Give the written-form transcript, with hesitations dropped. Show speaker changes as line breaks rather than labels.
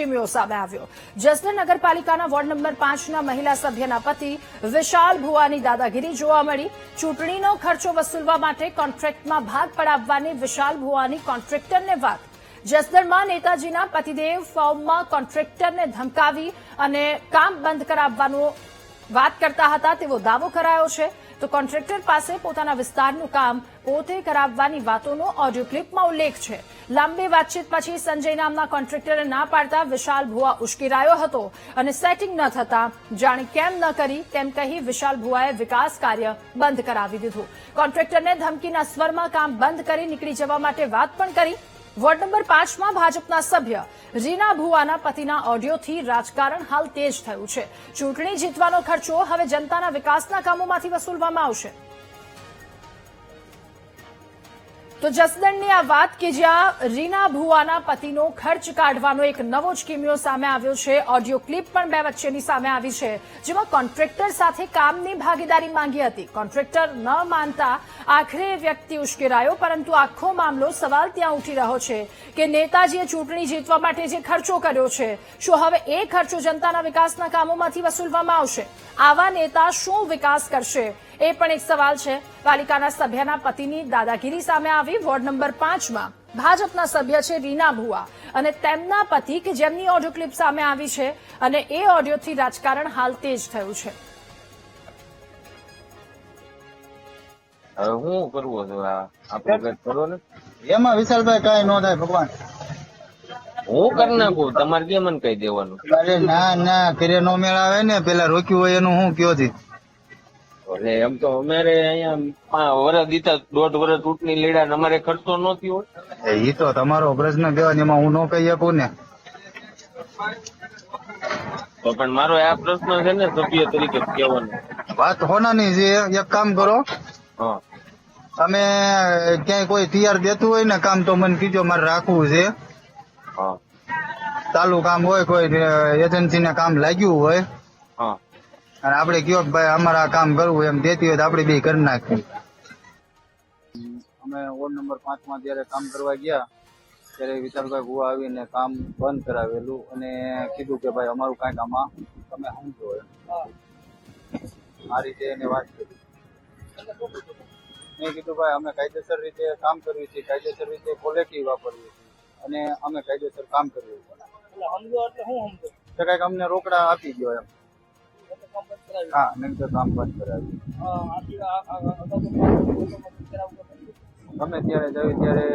કિમિયો સામે આવ્યો। જસદણ નગરપાલિકાના વોર્ડ નંબર 5ના મહિલા સભ્યના પતિ વિશાલ ભુવાની દાદાગીરી જોવા મળી। ચૂંટણીનો ખર્ચો વસૂલવા માટે કોન્ટ્રાક્ટમાં ભાગ પડાવવાની વિશાલ ભુવાની કોન્ટ્રાક્ટરને વાત। જસદણમાં નેતાજીના પતિદેવ ફોર્મમાં કોન્ટ્રાક્ટરને ધમકાવી અને કામ બંધ કરાવવાનો વાત કરતા હતા તેવો દાવો કરાયો છે। તો કોન્ટ્રાક્ટર પાસે પોતાના વિસ્તારનું કામ પોતે કરાવવાની વાતોનો ઓડિયો ક્લિપમાં ઉલ્લેખ છે। લાંબી વાતચીત પછી સંજય નામના કોન્ટ્રાક્ટરે ના પાડતા વિશાલ ભુવા ઉશ્કેરાયો હતો અને સેટિંગ ન થતા જાણે કેમ ન કરી તેમ કહી વિશાલ ભુવાએ વિકાસ કાર્ય બંધ કરાવી દીધું। કોન્ટ્રાક્ટરને ધમકીના સ્વરમાં કામ બંધ કરી નીકળી જવા માટે વાત પણ કરી। વોર્ડ નંબર 5માં ભાજપના સભ્ય રીના ભુવાના પતિના ઓડિયોથી રાજકારણ હાલ તેજ થયું છે। ચૂંટણી જીતવાનો ખર્ચો હવે જનતાના વિકાસના કામોમાંથી વસૂલવામાં આવશે। તો જસદણની આ વાત કે જ્યાં રીના ભુવાના પતિનો ખર્ચ કાઢવાનો એક નવો જ કિમિયો સામે આવ્યો છે। ઓડિયો ક્લિપ પણ બે વચ્ચેની સામે આવી છે જેમાં કોન્ટ્રાક્ટર સાથે કામની ભાગીદારી માંગી હતી। કોન્ટ્રાક્ટર ન માનતા આખરે વ્યક્તિ ઉશ્કેરાયો પરંતુ આખો મામલો સવાલ ત્યાં ઉઠી રહ્યો છે કે નેતાજીએ ચૂંટણી જીતવા માટે જે ખર્ચો કર્યો છે શું હવે એ ખર્ચો જનતાના વિકાસના કામોમાંથી વસૂલવામાં આવશે? આવા નેતા શું વિકાસ કરશે એ પણ એક સવાલ છે। પાલિકાના સભ્યના પતિની દાદાગીરી સામે આવી। વોર્ડ નંબર 5માં ભાજપના સભ્ય છે રીના ભુવા અને તેમના પતિ કે જેમની ઓડિયો ક્લિપ સામે આવી છે અને એ ઓડિયોથી રાજકારણ હાલ તેજ થયું છે।
હવે હું કરવું છું આપણે કઈ કરો ને
એમાં વિશાલભાઈ કઈ ન થાય ભગવાન
હું કરી નાખું તમારે કેમ મને કહી દેવાનું?
અરે ના ઘરે નો મેળ આવે ને પેલા રોક્યું હોય એનું હું કયો થી
એટલે એમ તો અમારે અહીંયા વર્ષ દીધા 1.5 વર્ષ ચૂંટણી લડ્યા અમારે ખર્ચો ન થયો હોય।
એ તો તમારો પ્રશ્ન કહેવાય એમાં હું ન કહી શકું ને।
તો પણ મારો આ પ્રશ્ન છે ને સભ્ય તરીકે કહેવાનો
વાત હોનાની છે। એક કામ કરો
હા
તમે ક્યાંય કોઈ તૈયાર દેતું હોય ને કામ તો મને કીજો મારે રાખવું છે।
હા
ચાલુ કામ હોય કોઈ એજન્સી ને કામ લાગ્યું હોય
હા
અને આપડે કયો કે ભાઈ અમારે આ કામ કરવું એમ દેતી હોય તો આપડે બે કરી નાખીએ। અમે વોર્ડ નંબર 5માં જયારે કામ કરવા ગયા ત્યારે વિશાલભાઈ ભુવા આવીને કામ બંધ કરાવેલું અને કીધું કે ભાઈ અમારું કાંઈક આમાં તમે સમજો એમ। આ રીતે એને વાત કરી। મેં કીધું ભાઈ અમે કાયદેસર રીતે કામ કરવી છે, કાયદેસર રીતે ક્વોલિટી વાપરવી છે અને અમે કાયદેસર કામ કરવું છે। કઈક અમને રોકડા આપી ગયો એમ। હા નહીં તો કામ બંધ કરાવ્યું। ગમે ત્યારે જઈએ ત્યારે